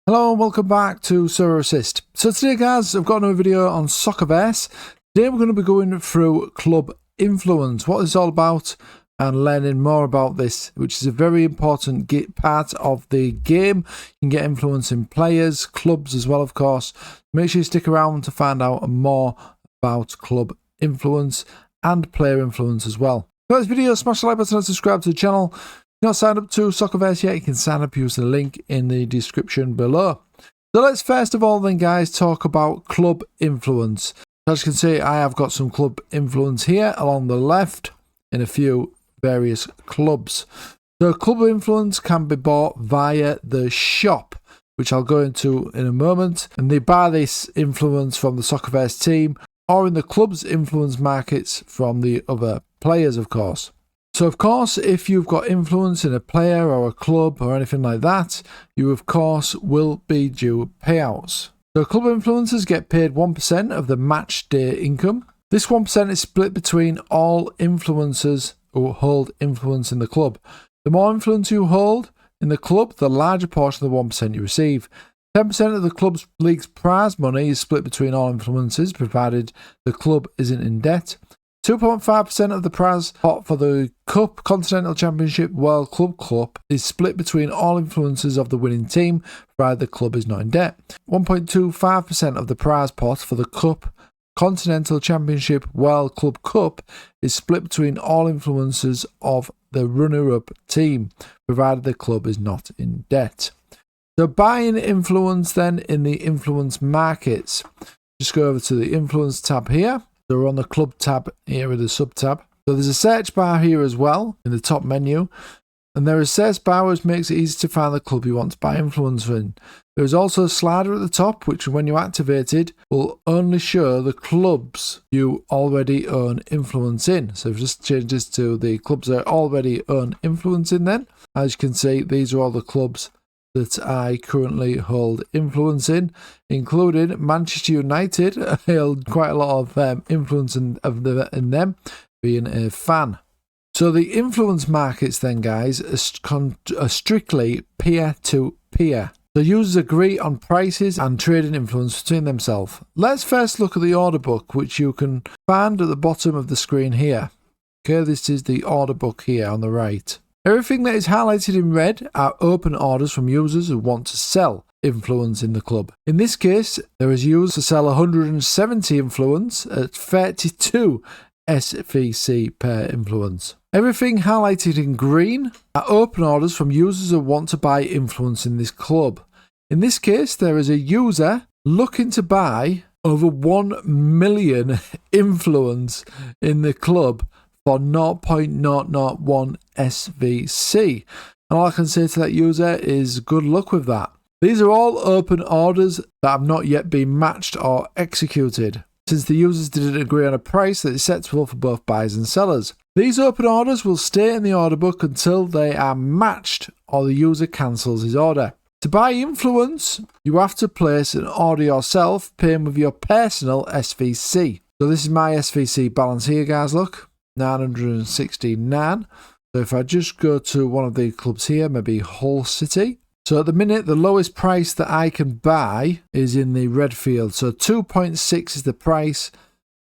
Hello and welcome back to Sorare Assist. So today guys, I've got another video on Soccerverse. Today we're going to be going through club influence, what it's all about, and learning more about this, which is a very important part of the game. You can get influence in players, clubs as well, of course. Make sure you stick around to find out more about club influence and player influence as well. If you like this video, smash the like button and subscribe to the channel. If you're not signed up to Soccerverse yet, you can sign up using the link in the description below. So let's first of all then guys talk about club influence. As you can see, I have got some club influence here along the left in a few various clubs. So club influence can be bought via the shop, which I'll go into in a moment. And they buy this influence from the Soccerverse team or in the club's influence markets from the other players, of course. So of course, if you've got influence in a player or a club or anything like that, you of course will be due payouts. So club influencers get paid 1% of the match day income. This 1% is split between all influencers who hold influence in the club. The more influence you hold in the club, the larger portion of the 1% you receive. 10% of the club's league's prize money is split between all influencers, provided the club isn't in debt. 2.5% of the prize pot for the Cup, Continental Championship, World Club Cup is split between all influencers of the winning team, provided the club is not in debt. 1.25% of the prize pot for the Cup, Continental Championship, World Club Cup is split between all influencers of the runner-up team, provided the club is not in debt. So buying influence then in the influence markets. Just go over to the influence tab here. So we're on the club tab here with the sub tab. So there's a search bar here as well in the top menu. And there is a search bar which makes it easy to find the club you want to buy influence in. There is also a slider at the top which when you activate it will only show the clubs you already own influence in. So if you just change this to the clubs that already own influence in then. As you can see, these are all the clubs that I currently hold influence in, including Manchester United. I hold quite a lot of influence in them, being a fan. So the influence markets then, guys, are strictly peer-to-peer. The users agree on prices and trading influence between themselves. Let's first look at the order book, which you can find at the bottom of the screen here. Okay, this is the order book here on the right. Everything that is highlighted in red are open orders from users who want to sell influence in the club. In this case, there is users to sell 170 influence at 32 SVC per influence. Everything highlighted in green are open orders from users who want to buy influence in this club. In this case, there is a user looking to buy over 1 million influence in the club for 0.001 SVC. And all I can say to that user is good luck with that. These are all open orders that have not yet been matched or executed, since the users didn't agree on a price that is acceptable for both buyers and sellers. These open orders will stay in the order book until they are matched or the user cancels his order. To buy influence, you have to place an order yourself, paying with your personal SVC. So this is my SVC balance here, guys, look. 969. So if I just go to one of the clubs here, maybe Hull City. So at the minute, the lowest price that I can buy is in the red field. So 2.6 is the price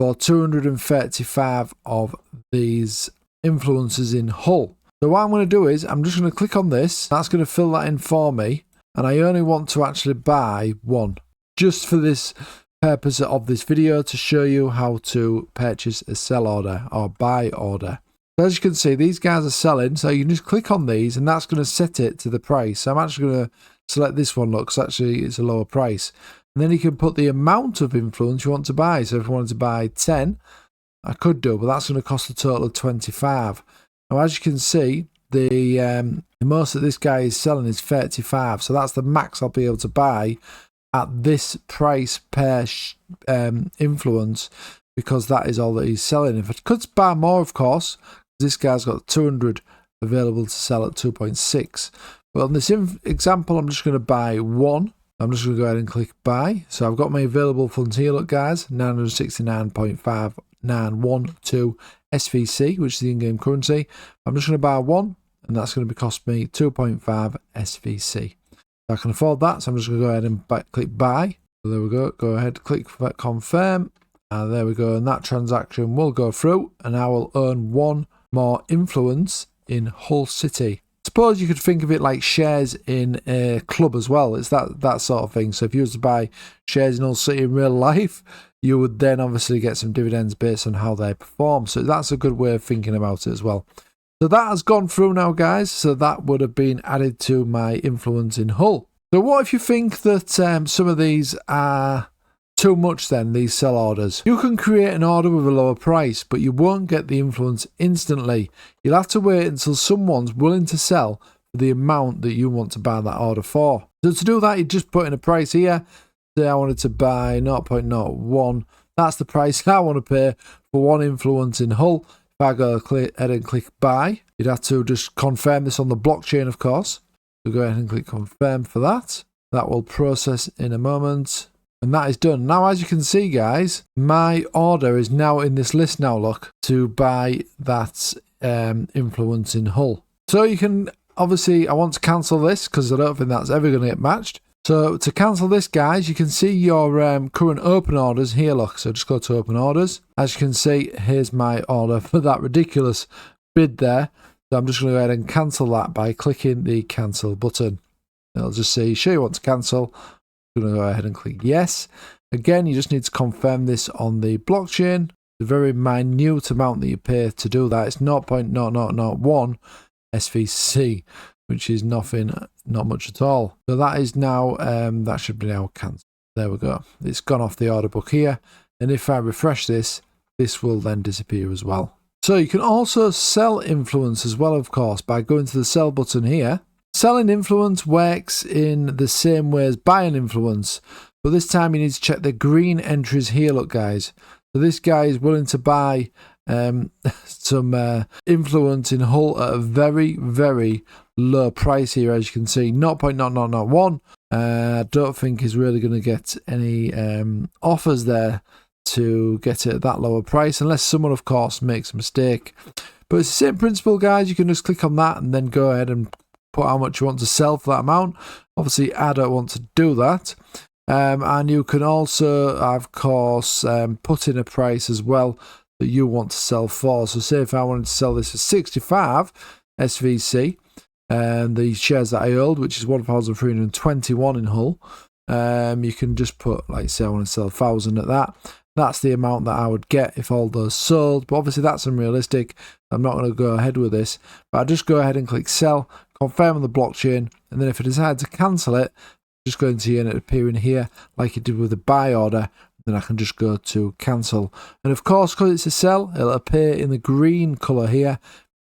for 235 of these influences in Hull. So what I'm going to do is I'm just going to click on this. That's going to fill that in for me. And I only want to actually buy one just for this purpose of this video, to show you how to purchase a sell order or buy order. So as you can see, these guys are selling, so you can just click on these and that's going to set it to the price. So I'm actually going to select this one, look, because actually it's a lower price. And then you can put the amount of influence you want to buy. So if I wanted to buy 10, I could do, but that's going to cost a total of 25. Now as you can see, the most that this guy is selling is 35, so that's the max I'll be able to buy at this price per influence, because that is all that he's selling. If I could buy more, of course, this guy's got 200 available to sell at 2.6. But on this example, I'm just going to buy one. I'm just going to go ahead and click buy. So I've got my available funds here, look guys, 969.5912 SVC, which is the in-game currency. I'm just going to buy one, and that's going to cost me 2.5 SVC. I can afford that, so I'm just going to go ahead and click buy. So there we go. Go ahead, click confirm. And there we go. And that transaction will go through, and I will earn 1 more influence in Hull City. Suppose you could think of it like shares in a club as well. It's that sort of thing. So if you was to buy shares in Hull City in real life, you would then obviously get some dividends based on how they perform. So that's a good way of thinking about it as well. So that has gone through now, guys. So that would have been added to my influence in Hull. So what if you think that some of these are too much then, these sell orders? You can create an order with a lower price, but you won't get the influence instantly. You'll have to wait until someone's willing to sell for the amount that you want to buy that order for. So to do that, you just put in a price here. Say I wanted to buy 0.01. That's the price I want to pay for 1 influence in Hull. If I go ahead and click buy, you'd have to just confirm this on the blockchain, of course. So go ahead and click confirm for that. That will process in a moment. And that is done. Now, as you can see, guys, my order is now in this list now, look, to buy that influence in Hull. So you can, obviously, I want to cancel this because I don't think that's ever going to get matched. So to cancel this, guys, you can see your current open orders here, look. So just go to open orders. As you can see, here's my order for that ridiculous bid there. So I'm just going to go ahead and cancel that by clicking the cancel button. It'll just say, sure you want to cancel. I'm going to go ahead and click yes. Again, you just need to confirm this on the blockchain. The very minute amount that you pay to do that. It's 0.0001 SVC, which is nothing, not much at all. So that is now, that should be now cancelled. There we go. It's gone off the order book here. And if I refresh this, this will then disappear as well. So you can also sell influence as well, of course, by going to the sell button here. Selling influence works in the same way as buying influence, but this time you need to check the green entries here, look, guys. So this guy is willing to buy some influence in Hull at a very, very low price here, as you can see, 0.0001. I don't think he's really going to get any offers there to get it at that lower price, unless someone, of course, makes a mistake. But it's the same principle, guys. You can just click on that and then go ahead and put how much you want to sell for that amount. Obviously, I don't want to do that. And you can also, of course, put in a price as well that you want to sell for. So say if I wanted to sell this for 65 SVC, and the shares that I hold, which is 1,321 in Hull, you can just put, like, say I want to sell 1,000 at that. That's the amount that I would get if all those sold. But obviously that's unrealistic. I'm not going to go ahead with this. But I just go ahead and click sell, confirm on the blockchain, and then if I decide to cancel it, just go into here and it appearing here like it did with the buy order. Then I can just go to cancel. And of course, because it's a sell, it'll appear in the green colour here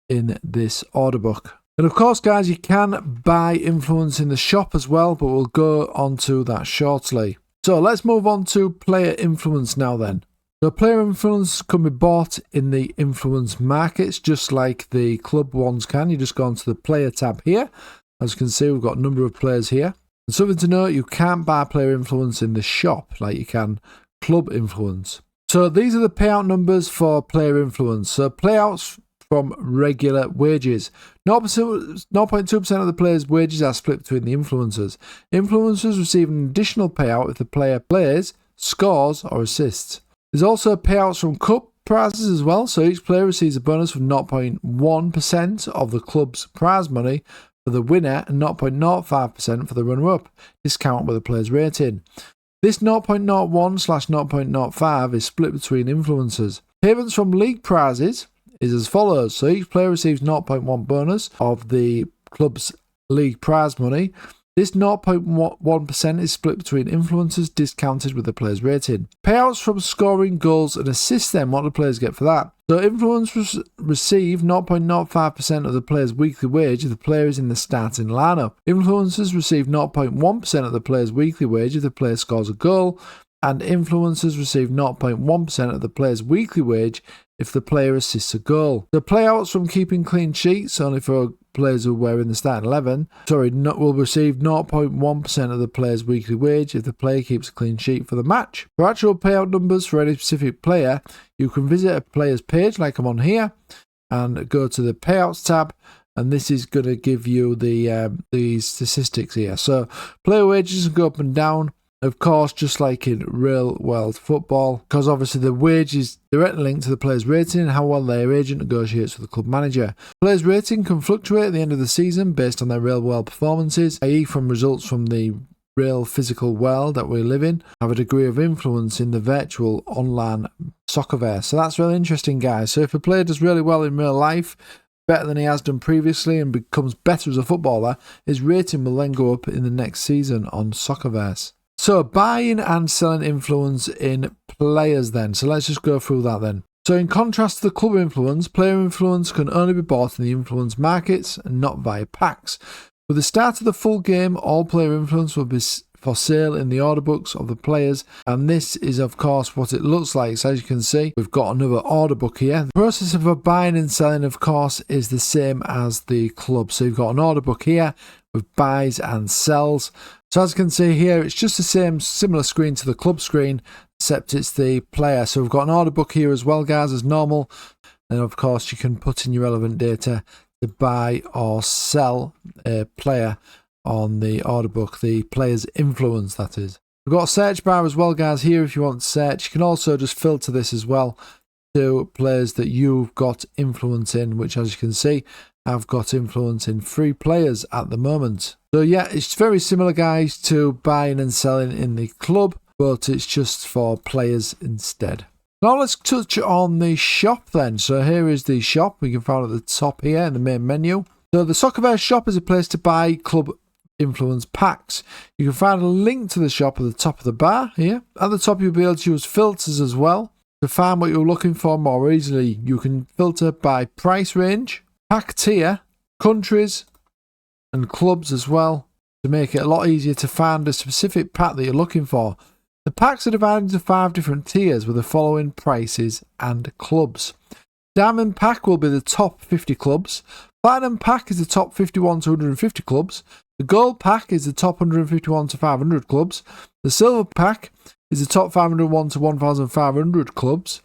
in this order book. And of course, guys, you can buy influence in the shop as well, but we'll go on to that shortly. So let's move on to player influence now then. So player influence can be bought in the influence markets, just like the club ones can. You just go onto the player tab here. As you can see, we've got a number of players here. And something to note, you can't buy player influence in the shop like you can club influence. So these are the payout numbers for player influence. So payouts from regular wages. 0.2% of the players' wages are split between the influencers. Influencers receive an additional payout if the player plays, scores, or assists. There's also payouts from cup prizes as well. So each player receives a bonus of 0.1% of the club's prize money for the winner and 0.05% for the runner-up, discount with the player's rating. This 0.01/0.05 is split between influencers. Payments from league prizes is as follows. So each player receives 0.1 bonus of the club's league prize money. This 0.1% is split between influencers, discounted with the player's rating. Payouts from scoring, goals, and assists then, what do players get for that? So influencers receive 0.05% of the player's weekly wage if the player is in the starting lineup. Influencers receive 0.1% of the player's weekly wage if the player scores a goal. And influencers receive 0.1% of the player's weekly wage if the player assists a goal. The payouts from keeping clean sheets, only for players who were in the starting 11, will receive 0.1% of the player's weekly wage if the player keeps a clean sheet for the match. For actual payout numbers for any specific player, you can visit a player's page like I'm on here and go to the payouts tab and this is going to give you the statistics here. So player wages go up and down, of course, just like in real world football, because obviously the wage is directly linked to the player's rating and how well their agent negotiates with the club manager. Players' rating can fluctuate at the end of the season based on their real world performances, i.e. from results from the real physical world that we live in, have a degree of influence in the virtual online Soccerverse. So that's really interesting, guys. So if a player does really well in real life, better than he has done previously, and becomes better as a footballer, his rating will then go up in the next season on Soccerverse. So buying and selling influence in players then. So let's just go through that then. So in contrast to the club influence, player influence can only be bought in the influence markets and not via packs. With the start of the full game, all player influence will be for sale in the order books of the players, and this is of course what it looks like. So as you can see, we've got another order book here. The process of buying and selling, of course, is the same as the club. So you've got an order book here with buys and sells. So as you can see here, it's just the same similar screen to the club screen, except it's the player. So we've got an order book here as well, guys, as normal. And of course, you can put in your relevant data to buy or sell a player on the order book, the player's influence, that is. We've got a search bar as well, guys, here if you want to search. You can also just filter this as well to players that you've got influence in, which as you can see, I've got influence in 3 players at the moment. So yeah, it's very similar, guys, to buying and selling in the club, but it's just for players instead. Now let's touch on the shop then. So here is the shop. We can find at the top here in the main menu. So the Soccerverse shop is a place to buy club influence packs. You can find a link to the shop at the top of the bar here. At the top you'll be able to use filters as well to find what you're looking for more easily. You can filter by price range, pack tier, countries and clubs as well, to make it a lot easier to find a specific pack that you're looking for. The packs are divided into 5 different tiers with the following prices and clubs. Diamond pack will be the top 50 clubs. Platinum pack is the top 51 to 150 clubs. The gold pack is the top 151 to 500 clubs. The silver pack is the top 501 to 1,500 clubs.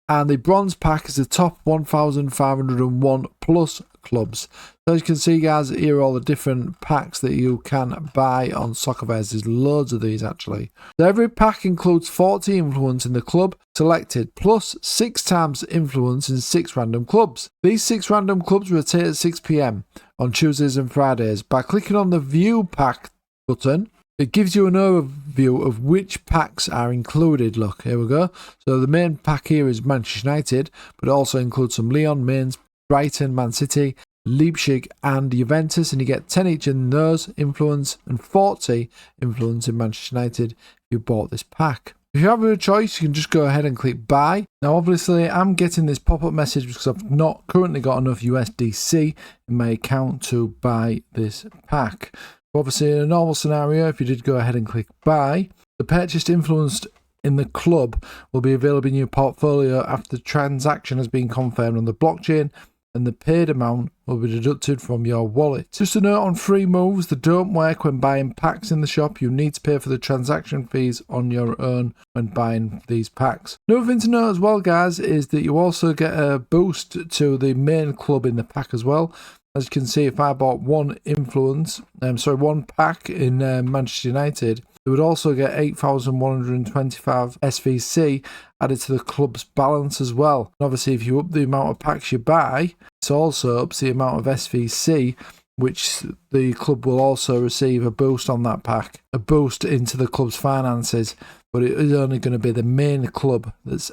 And the bronze pack is the top 1,501 plus clubs. So as you can see, guys, here are all the different packs that you can buy on Soccerverse. There's loads of these actually. So every pack includes 40 influence in the club selected, plus 6 times influence in 6 random clubs. These 6 random clubs rotate at 6 PM on Tuesdays and Fridays. By clicking on the View Pack button, it gives you an overview of which packs are included. Look, here we go. So the main pack here is Manchester United, but it also includes some Lyon, Mainz, Brighton, Man City, Leipzig and Juventus, and you get 10 each in those influence and 40 influence in Manchester United if you bought this pack. If you have a choice, you can just go ahead and click buy. Now obviously I'm getting this pop-up message because I've not currently got enough USDC in my account to buy this pack. Obviously, in a normal scenario, if you did go ahead and click buy, the purchased influenced in the club will be available in your portfolio after the transaction has been confirmed on the blockchain, and the paid amount will be deducted from your wallet. Just a note on free moves that don't work when buying packs in the shop. You need to pay for the transaction fees on your own when buying these packs. Another thing to note as well, guys, is that you also get a boost to the main club in the pack as well. As you can see, if I bought one pack in Manchester United, it would also get 8,125 SVC added to the club's balance as well. And obviously, if you up the amount of packs you buy, it also ups the amount of SVC, which the club will also receive a boost on that pack, a boost into the club's finances. But it is only going to be the main club that's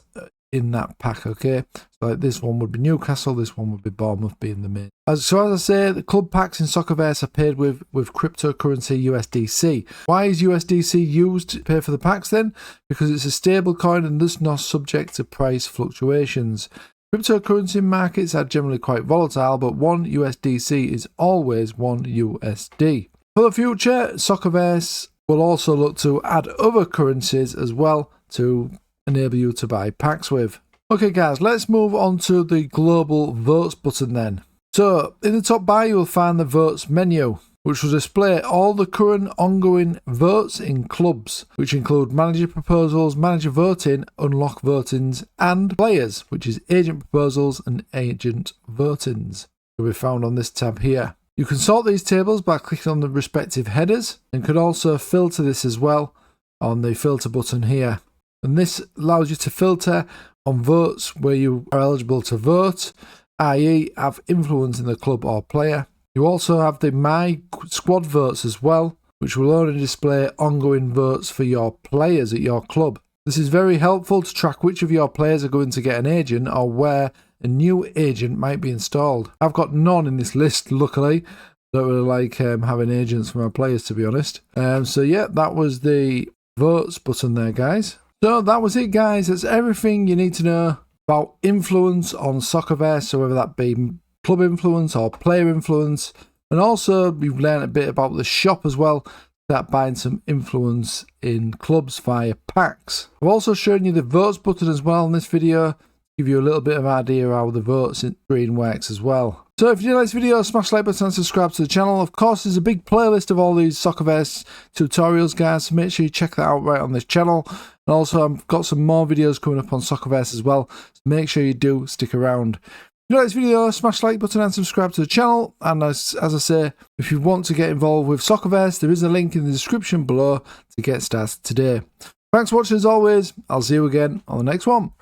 in that pack, okay? So like this one would be Newcastle, this one would be Bournemouth being the main. So as I say, the club packs in Soccerverse are paid with cryptocurrency USDC. Why is USDC used to pay for the packs then? Because it's a stable coin and thus not subject to price fluctuations. Cryptocurrency markets are generally quite volatile, but 1 USDC is always 1 USD. For the future, Soccerverse will also look to add other currencies as well to enable you to buy packs with. Okay guys, let's move on to the global votes button then. So in the top bar you will find the votes menu, which will display all the current ongoing votes in clubs, which include manager proposals, manager voting, unlock votings, and players, which is agent proposals and agent votings. will be found on this tab here. You can sort these tables by clicking on the respective headers, and could also filter this as well on the filter button here. And this allows you to filter on votes where you are eligible to vote, i.e. have influence in the club or player. You also have the My Squad votes as well, which will only display ongoing votes for your players at your club. This is very helpful to track which of your players are going to get an agent or where a new agent might be installed. I've got none in this list, luckily. Don't really like having agents for my players, to be honest. So yeah, that was the votes button there, guys. So that was it, guys. That's everything you need to know about influence on Soccerverse, so whether that be club influence or player influence. And also, we've learned a bit about the shop as well, that buying some influence in clubs via packs. I've also shown you the votes button as well in this video, to give you a little bit of an idea how the votes screen works as well. So if you like this video, smash the like button and subscribe to the channel. Of course, there's a big playlist of all these Soccerverse tutorials, guys, so make sure you check that out right on this channel. And also, I've got some more videos coming up on Soccerverse as well, so make sure you do stick around. If you like this video, smash the like button and subscribe to the channel. And as I say, if you want to get involved with Soccerverse, there is a link in the description below to get started today. Thanks for watching as always. I'll see you again on the next one.